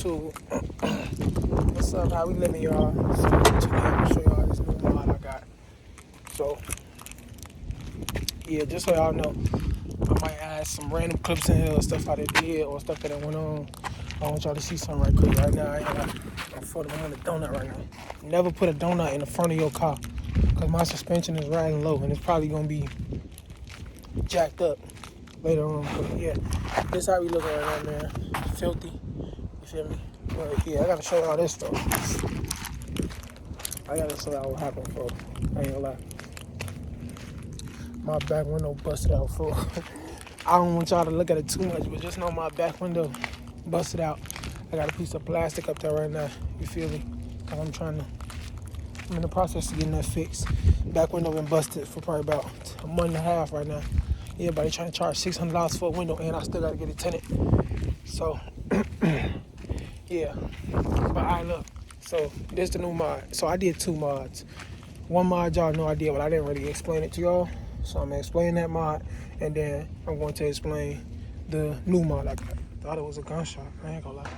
YouTube. What's up? How we living, y'all? So today I'm gonna show y'all this new mod I got. So yeah, just so y'all know, I might add some random clips in here, stuff I did or stuff that went on. I want y'all to see something right quick. Right now, I ain't got my foot. I'm on a donut right now. Never put a donut in the front of your car, cause my suspension is riding low and it's probably gonna be jacked up later on. But yeah, this how we looking right now, man. Filthy. You feel me? But yeah, I gotta show y'all this stuff. I gotta show y'all what happened, folks. I ain't gonna lie. My back window busted out, folks. I don't want y'all to look at it too much, but just know my back window busted out. I got a piece of plastic up there right now. You feel me? Cause I'm in the process of getting that fixed. Back window been busted for probably about a month and a half right now. Everybody trying to charge $600 for a window, and I still gotta get it tinted. So yeah, but look. So this the new mod. So I did 2 mods. One mod y'all know I did, but I didn't really explain it to y'all. So I'm gonna explain that mod, and then I'm going to explain the new mod I got. Thought it was a gunshot. I ain't gonna lie.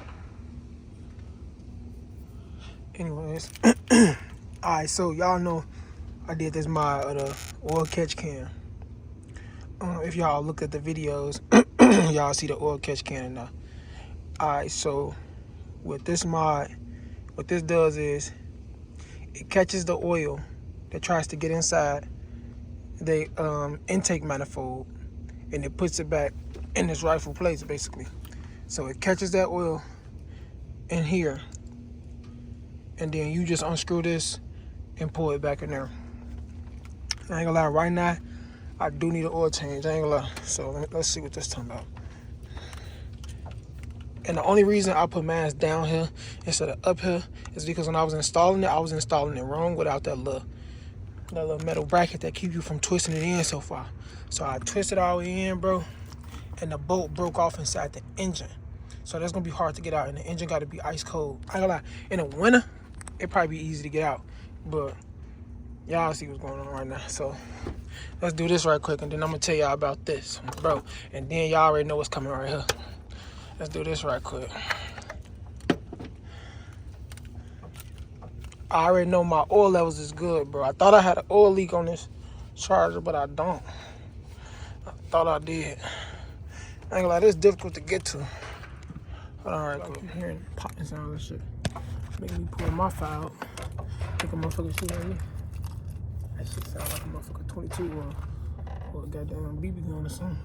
Anyways, alright. So y'all know I did this mod of the oil catch can. If y'all look at the videos, y'all see the oil catch can now. Alright. So with this mod, what this does is it catches the oil that tries to get inside the intake manifold, and it puts it back in its rightful place, basically. So it catches that oil in here, and then you just unscrew this and pull it back in there. I ain't gonna lie, right now I do need an oil change. I ain't gonna lie. So let's see what this talking about. And the only reason I put mine down here instead of up here is because when I was installing it, I was installing it wrong without that little metal bracket that keep you from twisting it in so far. So I twisted all the way in, bro, and the bolt broke off inside the engine. So that's gonna be hard to get out, and the engine gotta be ice cold. I ain't gonna lie, in the winter, it probably be easy to get out, but y'all see what's going on right now. So let's do this right quick, and then I'm gonna tell y'all about this, bro. And then y'all already know what's coming right here. Let's do this right quick. I already know my oil levels is good, bro. I thought I had an oil leak on this charger, but I don't. I thought I did. I ain't gonna lie, this is difficult to get to. Hold on right quick. I'm hearing popping sounds and shit. Making me pull my file out. Think a motherfucker shooting at me. That shit sound like a motherfucker 22 or a goddamn BB gun or something.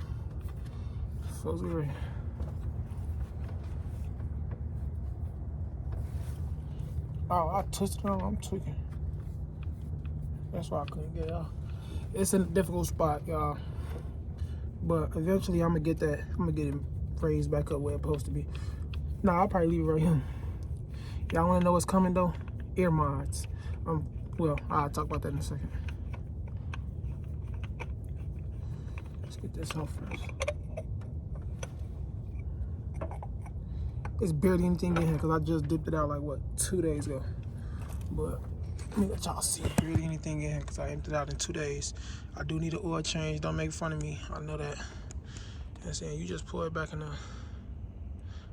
So weird. Oh, I twisted it on. I'm tweaking. That's why I couldn't get it out. It's in a difficult spot, y'all. But eventually, I'm gonna get that. I'm gonna get it raised back up where it's supposed to be. Nah, I'll probably leave it right here. Y'all wanna know what's coming though? Ear mods. Well, I'll talk about that in a second. Let's get this off first. It's barely anything in here because I just dipped it out like, what, 2 days ago. But let me let y'all see. Barely anything in here because I emptied it out in 2 days. I do need an oil change. Don't make fun of me. I know that. I'm saying you just pour it back in there.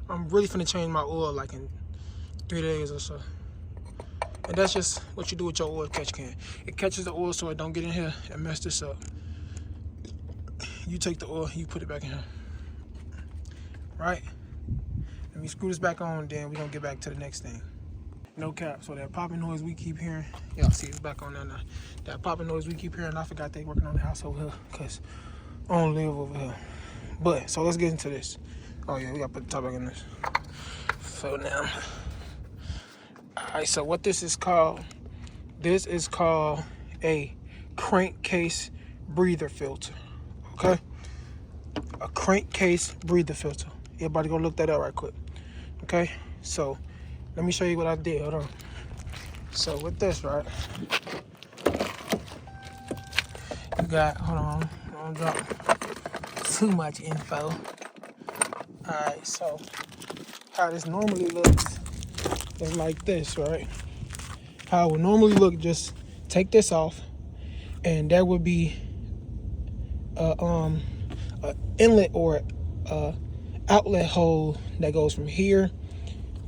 I'm really finna change my oil like in 3 days or so. And that's just what you do with your oil catch can. It catches the oil so it don't get in here and mess this up. You take the oil, you put it back in here. Right? Let me screw this back on, then we're gonna get back to the next thing. No cap. So that popping noise we keep hearing, y'all see it's back on there now. That popping noise we keep hearing, I forgot they working on the house over here because I don't live over here. But, so let's get into this. Oh yeah, we gotta put the top back in this. So now, alright, so what this is called a crankcase breather filter, okay? A crankcase breather filter. Everybody go look that up right quick, okay? So let me show you what I did. Hold on. So with this, right, you got, hold on, don't drop too much info. Alright, so how this normally looks is like this, right? How it would normally look, just take this off, and there would be a inlet or a outlet hole that goes from here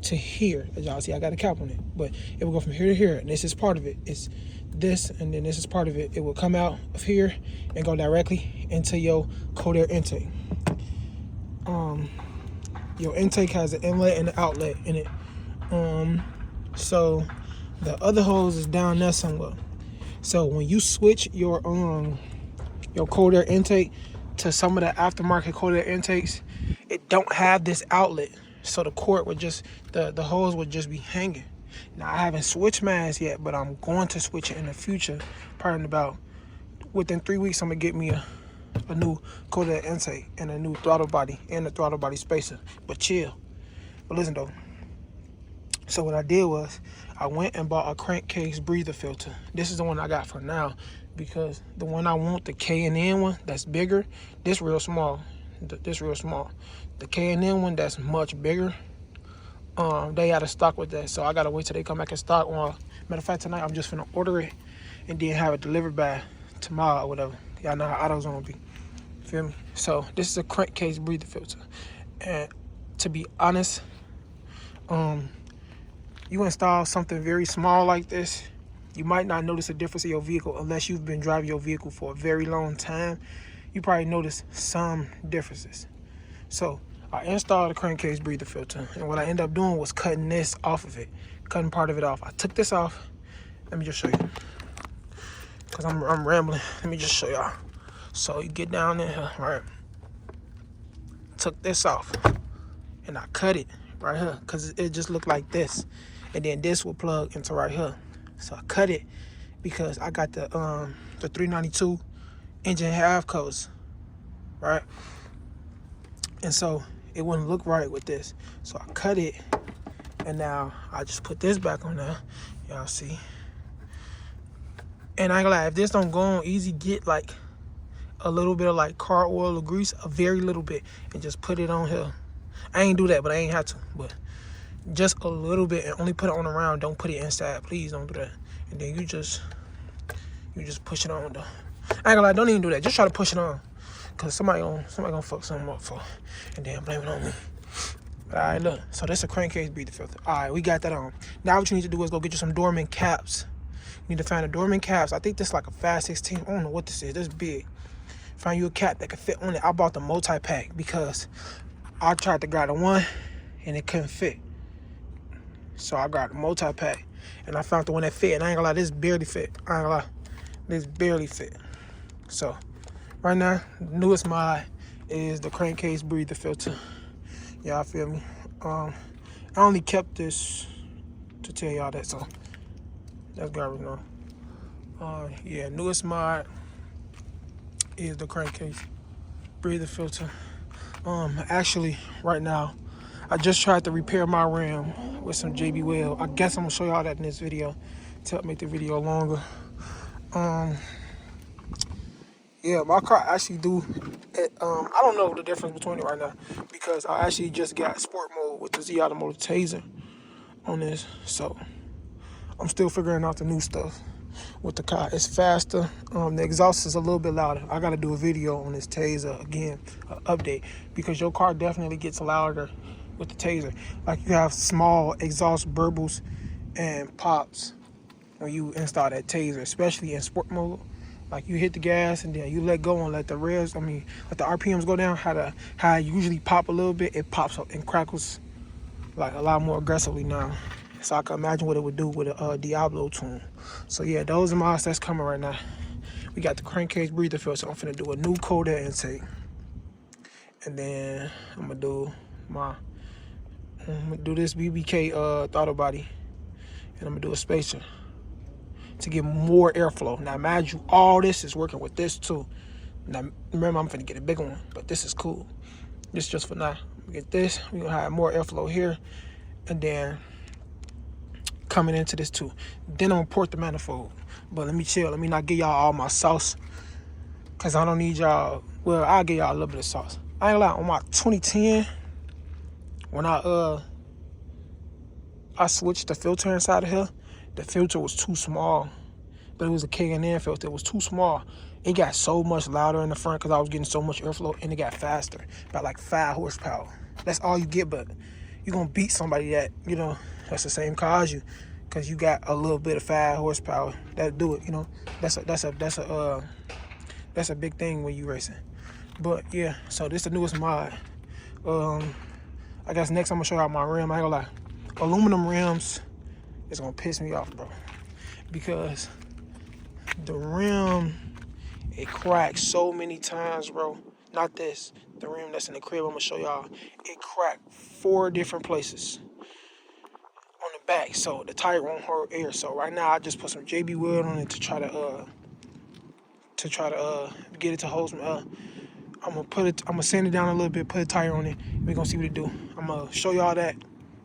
to here. As y'all see, I got a cap on it, but it will go from here to here, and this is part of it. It's this, and then this is part of it. It will come out of here and go directly into your cold air intake. Your intake has an inlet and an outlet in it. So the other hose is down there somewhere. So when you switch your cold air intake to some of the aftermarket cold air intakes, it don't have this outlet. So the cord would just, the hose would just be hanging. Now I haven't switched mine yet, but I'm going to switch it in the future. Probably about within 3 weeks, I'm gonna get me a new cold air intake and a new throttle body and a throttle body spacer. But chill. But listen though. So what I did was I went and bought a Crankcase breather filter. This is the one I got for now, because the one I want, the K&N one that's bigger, this real small. This real small. The K&N one that's much bigger, they out of stock with that, so I gotta wait till they come back in stock. Matter of fact, tonight I'm just gonna order it and then have it delivered by tomorrow or whatever. Y'all know how AutoZone be. Feel me? So this is a Crankcase breather filter, and to be honest, you install something very small like this, you might not notice a difference in your vehicle unless you've been driving your vehicle for a very long time. You probably notice some differences. So I installed a Crankcase breather filter, and what I ended up doing was cutting this off of it, cutting part of it off. I took this off. Let me just show you, because I'm rambling. Let me just show y'all. So you get down there, right? Took this off, and I cut it right here, because it just looked like this. And then this will plug into right here. So I cut it because I got the 392 engine half coats, right? And so it wouldn't look right with this. So I cut it, and now I just put this back on there. Y'all see? And I ain't gonna lie, if this don't go on easy, get like a little bit of like car oil or grease, a very little bit, and just put it on here. I ain't do that, but I ain't have to. But just a little bit, and only put it on around. Don't put it inside. Please don't do that. And then you just push it on though. I ain't gonna lie, don't even do that. Just try to push it on, cause somebody gonna fuck something up for, and then blame it on me. But all right, look. So that's a Crankcase breather filter. All right, we got that on. Now what you need to do is go get you some Dorman caps. You need to find the Dorman caps. I think this is like a 5/16. I don't know what this is. This is big. Find you a cap that can fit on it. I bought the multi-pack because I tried to grab the one and it couldn't fit. So I got the multi-pack, and I found the one that fit. And I ain't gonna lie, this barely fit. I ain't gonna lie, this barely fit. So right now, the newest mod is the Crankcase breather filter. Y'all feel me? I only kept this to tell y'all that, so that's garbage now. Yeah, newest mod is the Crankcase breather filter. Actually, right now, I just tried to repair my rim with some JB Weld. I guess I'm gonna show y'all that in this video to help make the video longer. Yeah, my car actually do. I don't know the difference between it right now, because I actually just got sport mode with the Z Automotive Taser on this, so I'm still figuring out the new stuff with the car. It's faster. The exhaust is a little bit louder. I gotta do a video on this Taser again, update, because your car definitely gets louder with the Taser. Like, you have small exhaust burbles and pops when you install that Taser, especially in sport mode. Like, you hit the gas and then you let go and let the let the RPMs go down. How I usually pop a little bit, it pops up and crackles like a lot more aggressively now. So I can imagine what it would do with a Diablo tune. So yeah, those are mods that's coming right now. We got the Crankcase breather filter. I'm finna do a new cold air intake, and then I'm gonna do this BBK throttle body, and I'm gonna do a spacer to get more airflow. Now, mind you, all this is working with this too. Now, remember, I'm finna get a bigger one, but this is cool. This is just for now. We get this, we're gonna have more airflow here, and then coming into this too. Then I'm gonna port the manifold. But let me chill. Let me not give y'all all my sauce, because I don't need y'all. Well, I'll give y'all a little bit of sauce. I ain't gonna lie, on my 2010, when I switched the filter inside of here, the filter was too small. But it was a K&N filter. It was too small. It got so much louder in the front because I was getting so much airflow, and it got faster, about like 5 horsepower. That's all you get, but you're gonna beat somebody that, you know, that's the same car as you, because you got a little bit of 5 horsepower that do it, you know. That's a big thing when you racing. But yeah, so this is the newest mod. I guess next I'm gonna show y'all my rim. I ain't gonna lie, aluminum rims is gonna piss me off, bro, because the rim, it cracks so many times, bro. Not this, the rim that's in the crib. I'm gonna show y'all. It cracked 4 different places on the back, so the tire won't hold air. So right now I just put some JB Weld on it to try to get it to hold some. I'm gonna sand it down a little bit, put a tire on it. We're gonna see what it do. I'm gonna show y'all that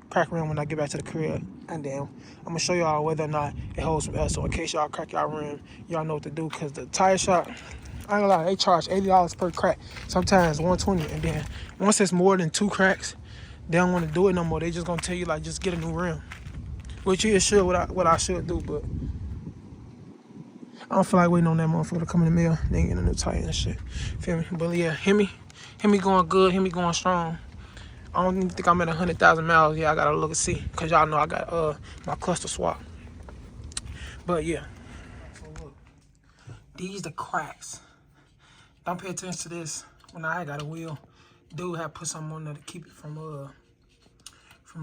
crack rim when I get back to the crib, and then I'm gonna show y'all whether or not it holds some air. So in case y'all crack y'all rim, y'all know what to do. Cause the tire shop, I ain't gonna lie, they charge $80 per crack, sometimes $120, and then once it's more than 2 cracks, they don't want to do it no more. They just gonna tell you like, just get a new rim, which is sure what I should do, but I don't feel like waiting on that motherfucker to come in the mail. They ain't getting a new tire and shit. Feel me? But yeah, hear me going good, hear me going strong. I don't even think I'm at 100,000 miles. Yeah, I gotta look and see, cause y'all know I got my cluster swap. But yeah, so look, these the cracks. Don't pay attention to this. When I got a wheel, dude had put something on there to keep it from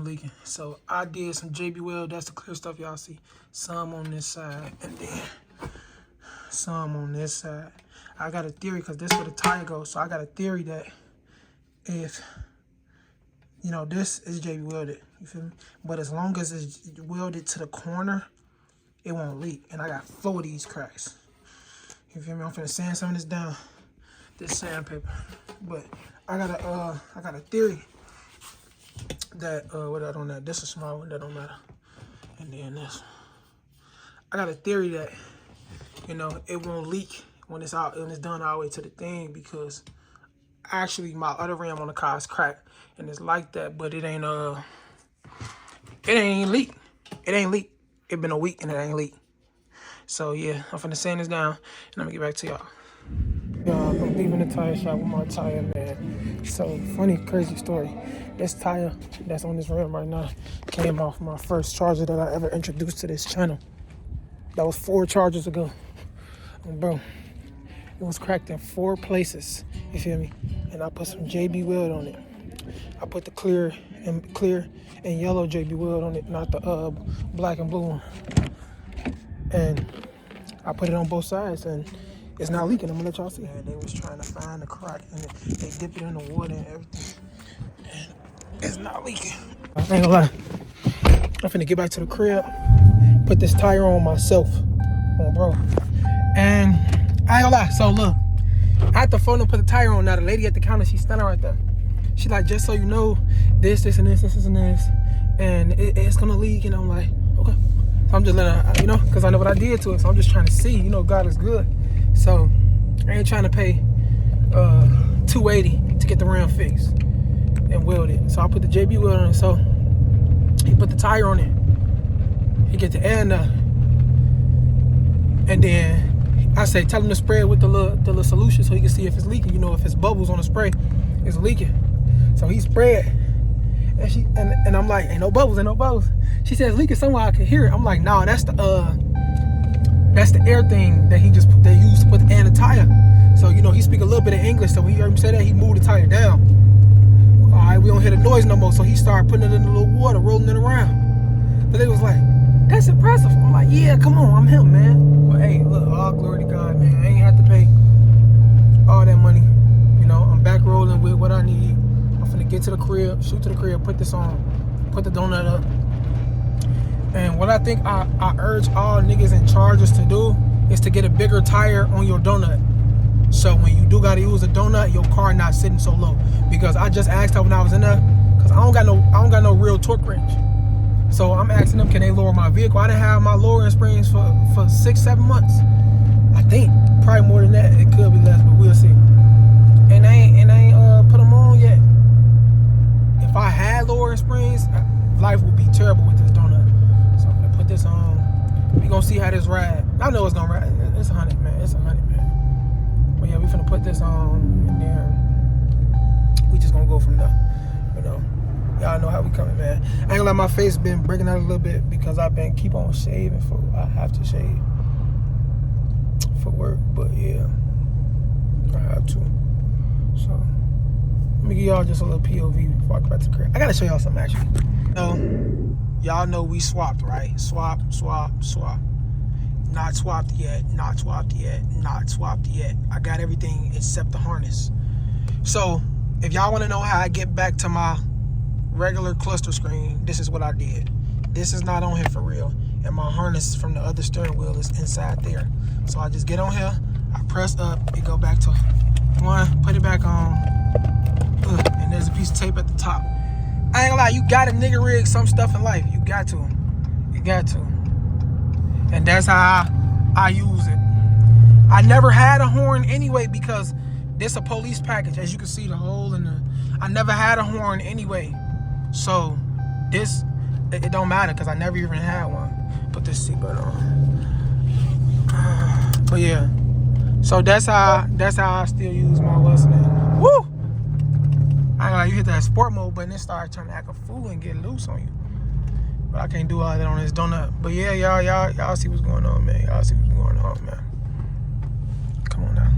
leaking. So I did some JB Weld. That's the clear stuff y'all see. Some on this side, and then some on this side. I got a theory, because this is where the tire goes. So I got a theory that if, you know, this is JB welded, you feel me? But as long as it's welded to the corner, it won't leak. And I got 4 of these cracks. You feel me? I'm finna sand some of this down, this sandpaper. But I got a theory that what I don't know. This is a small one, that don't matter. And then this. I got a theory that, you know, it won't leak when it's out, when it's done all the way to the thing, because actually my other rim on the car is cracked, and it's like that, but it ain't leak. It ain't leak. It been a week and it ain't leak. So yeah, I'm finna sand this down, and I'm gonna get back to y'all. I'm leaving the tire shop with my tire, man. So funny, crazy story. This tire that's on this rim right now came off my first charger that I ever introduced to this channel. That was 4 chargers ago. Bro, it was cracked in 4 places, you feel me? And I put some JB Weld on it. I put the clear and yellow JB Weld on it, not the black and blue one. And I put it on both sides, and it's not leaking. I'm gonna let y'all see. And they was trying to find the crack, and they dipped it in the water and everything, and it's not leaking. I ain't gonna lie, I'm finna get back to the crib, put this tire on myself, bro. And I ain't gonna lie, so look, I had to phone and put the tire on. Now the lady at the counter, she's standing right there. She like, just so you know, this and this and this, and it's gonna leak. And I'm like, okay. So I'm just letting her, you know, because I know what I did to it. So I'm just trying to see, you know, God is good. So I ain't trying to pay $280 to get the rim fixed and weld it. So I put the JB weld on it. So he put the tire on it. He get the air now, and then I say, tell him to spray it with the little solution so he can see if it's leaking. You know, if it's bubbles on the spray, it's leaking. So he sprayed, and I'm like, ain't no bubbles, ain't no bubbles. She says leaking somewhere, I can hear it. I'm like, nah, that's the air thing that they used to put the air in the tire. So you know, he speak a little bit of English. So when he heard him say that, he moved the tire down. All right, we don't hear the noise no more. So he started putting it in the little water, rolling it around. But they was like, that's impressive. I'm like, yeah, come on, I'm him, man. But hey, look, all glory to God, man. I ain't have to pay all that money. You know, I'm back rolling with what I need. I'm finna get to the crib, shoot to the crib, put this on, put the donut up. And what I think I urge all niggas and chargers to do is to get a bigger tire on your donut. So when you do gotta use a donut, your car not sitting so low. Because I just asked her when I was in there, because I don't got no real torque wrench. So I'm asking them, can they lower my vehicle? I didn't have my lowering springs for 6-7 months. I think probably more than that. It could be less, but we'll see. And I ain't put them on yet. If I had lowering springs, life would be terrible with this donut. So I'm gonna put this on. We gonna see how this ride. I know it's gonna ride. It's 100, man. It's 100, man. But yeah, we finna put this on, and then we just gonna go from there. You know. Y'all know how we coming, man. I ain't gonna lie, my face been breaking out a little bit because I've been keep on shaving I have to shave for work, but yeah, I have to. So let me give y'all just a little POV before I go back to the crib. I gotta show y'all something actually. So y'all know we swapped, right? Swap. Not swapped yet, not swapped yet, not swapped yet. I got everything except the harness. So if y'all want to know how I get back to my regular cluster screen, this is what I did. This is not on here for real, and my harness from the other steering wheel is inside there. So I just get on here, I press up, it go back to one, put it back on, and there's a piece of tape at the top. I ain't gonna lie, you gotta nigga rig some stuff in life. You got to. And that's how I use it. I never had a horn anyway because this a police package. As you can see, the hole in the... I never had a horn anyway. So this, it don't matter because I never even had one. Put this seatbelt on. But yeah. So that's how I still use my what's name. Woo! I ain't like you hit that sport mode button, it starts trying to act a fool and get loose on you. But I can't do all that on this donut. But yeah, y'all see what's going on, man. Y'all see what's going on, man. Come on now.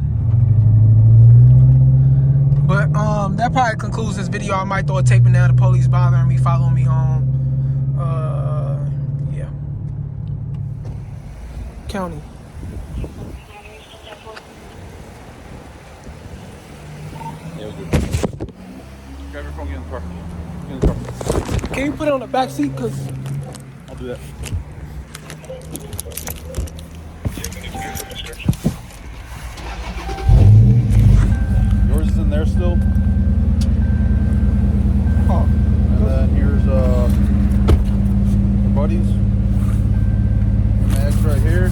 But that probably concludes this video. I might throw a tape in there. The police bothering me, following me home. Yeah. County. Yeah, we're good. Grab your phone, get in the car. Get in the car. Can you put it on the back seat? Cause I'll do that. Yours is in there still. oh, And then here's your buddies. Max right here.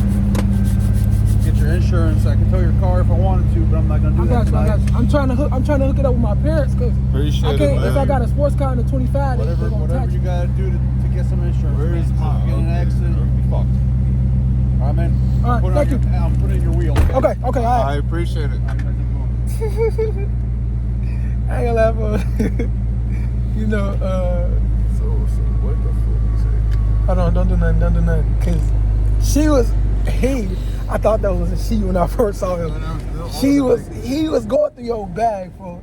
Get your insurance. I can tow your car if I wanted to, but I'm not gonna do that tonight. I'm trying to hook it up with my parents because Appreciate I can't. If I got a sports car in the 25, Whatever you gotta do to get some insurance. Where is my? Get in an accident, you'll be fucked. All right, man. All right, thank you. I'm putting it in your wheel. Okay, all right. I appreciate it. I ain't gonna laugh on. You know, So what the fuck you say? hold on, don't do nothing, cause I thought that was a she when I first saw him. He was going through your bag for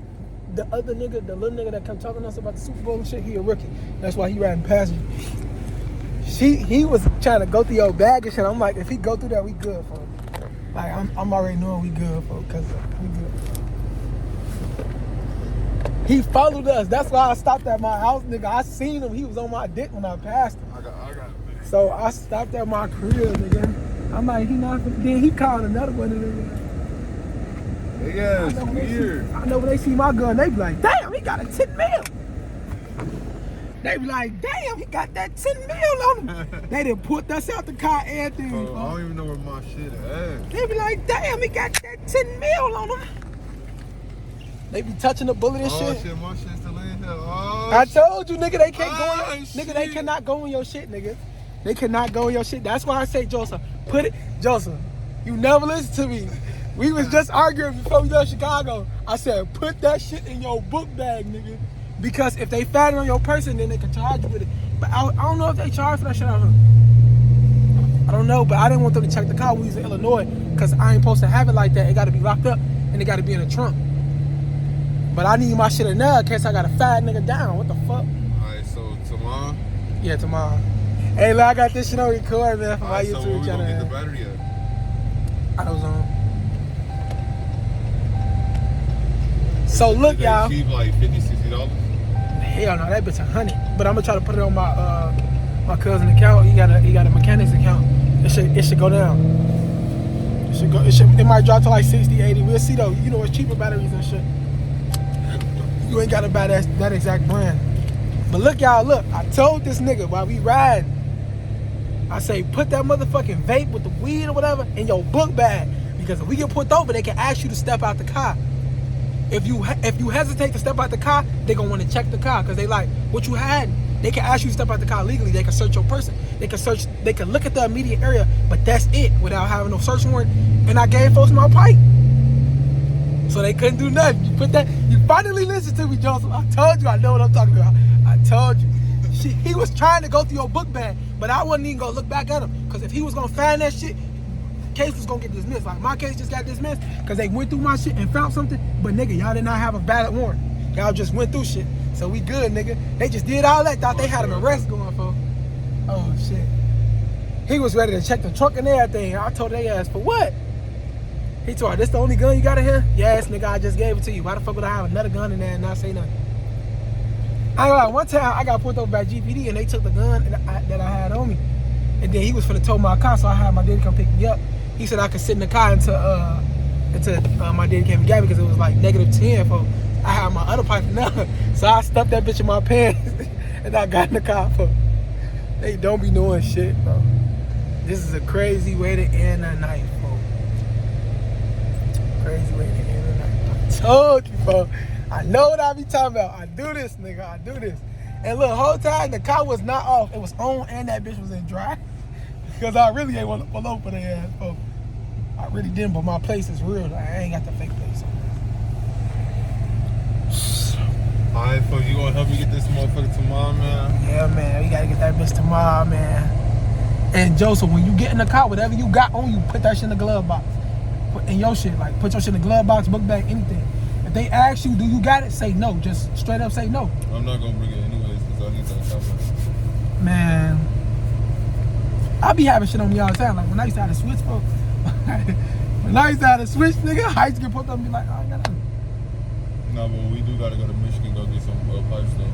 the other nigga, the little nigga that kept talking to us about the Super Bowl and shit. He a rookie. That's why he riding past you. He was trying to go through your bag and shit. I'm like, if he go through that, we good for him. Like I'm already knowing we good for, cause we good. He followed us. That's why I stopped at my house, nigga. I seen him. He was on my dick when I passed him. I got it. So I stopped at my crib, nigga. I'm like, he not. Then he called another one, nigga. Yeah, it's weird. I know when they see my gun, they be like, damn, he got a 10 mil. They be like, damn, he got that 10 mil on him. They done put us out the car and things. I don't even know where my shit at. They be like, damn, he got that 10 mil on him. They be touching the bullet and shit. Oh shit, my shit's still in here. Oh, I told you, nigga, they can't go in shit. nigga, they cannot go in your shit, nigga. They cannot go in your shit. That's why I say, Joseph, Joseph, you never listen to me. We was just arguing before we left Chicago. I said, put that shit in your book bag, nigga. Because if they found it on your person, then they can charge you with it. But I don't know if they charge for that shit. I don't know, but I didn't want them to check the car when we was in Illinois because I ain't supposed to have it like that. It got to be locked up and it got to be in a trunk. But I need my shit in there in case I got a fat nigga down. What the fuck? Alright, so tomorrow? Yeah, tomorrow. Hey, look, I got this shit on record, man, for my So when YouTube we channel. gonna get the battery at? I was on. So look, Did they y'all. cheap, like $50, $60? Hell no, that bitch $100. But I'm gonna try to put it on my my cousin's account. He got a mechanic's account. It should go down. It might drop to like 60, 80. We'll see though. You know, it's cheaper batteries and shit. You ain't gotta buy that exact brand. But look, y'all, look. I told this nigga while we ride, I say put that motherfucking vape with the weed or whatever in your book bag. Because if we get pulled over, they can ask you to step out the car. If you hesitate to step out the car, they gonna want to check the car because they like what you had. They can ask you to step out the car legally. They can search your person. They can look at the immediate area, but that's it without having no search warrant. And I gave folks my pipe, so they couldn't do nothing. You finally listened to me, Joseph. I told you I know what I'm talking about. I told you. He was trying to go through your book bag, but I wasn't even gonna look back at him. Cause if he was gonna find that shit, case was gonna get dismissed. Like my case just got dismissed because they went through my shit and found something. But nigga, y'all did not have a valid warrant. Y'all just went through shit. So we good, nigga. They just did all that, thought they had an arrest going for. Oh shit. He was ready to check the trunk and everything. I told they ass for what? He told her, this the only gun you got in here? Yes, nigga, I just gave it to you. Why the fuck would I have another gun in there and not say nothing? I ain't like, one time I got pulled over by GPD and they took the gun that I had on me. And then he was finna tow my car, so I had my daddy come pick me up. He said I could sit in the car until my daddy came and got me because it was like -10 for I had my other pipe now. So I stuffed that bitch in my pants and I got in the car for. They don't be doing shit, bro. This is a crazy way to end a night, bro. Crazy way to end a night. I told you, bro. I know what I be talking about. I do this, nigga. I do this. And look, whole time the car was not off. It was on and that bitch was in drive. Because I really ain't want to pull over their ass, bro. I really didn't, but my place is real. Like, I ain't got the fake place on. Alright, folks, you gonna help me get this motherfucker tomorrow, man? Yeah, man. We gotta get that bitch tomorrow, man. And Joseph, when you get in the car, whatever you got on you, put that shit in the glove box. Put in your shit, like put your shit in the glove box, book bag, anything. If they ask you, do you got it? Say no. Just straight up say no. I'm not gonna bring it anyways because I need that cover. Man, I be having shit on me all the time. Like when I used to have to switch, bro. When I used to have to switch, nigga, I used to get put up and be like, oh, I ain't got nothing. No, but we do gotta go to Michigan, go get some pipes though.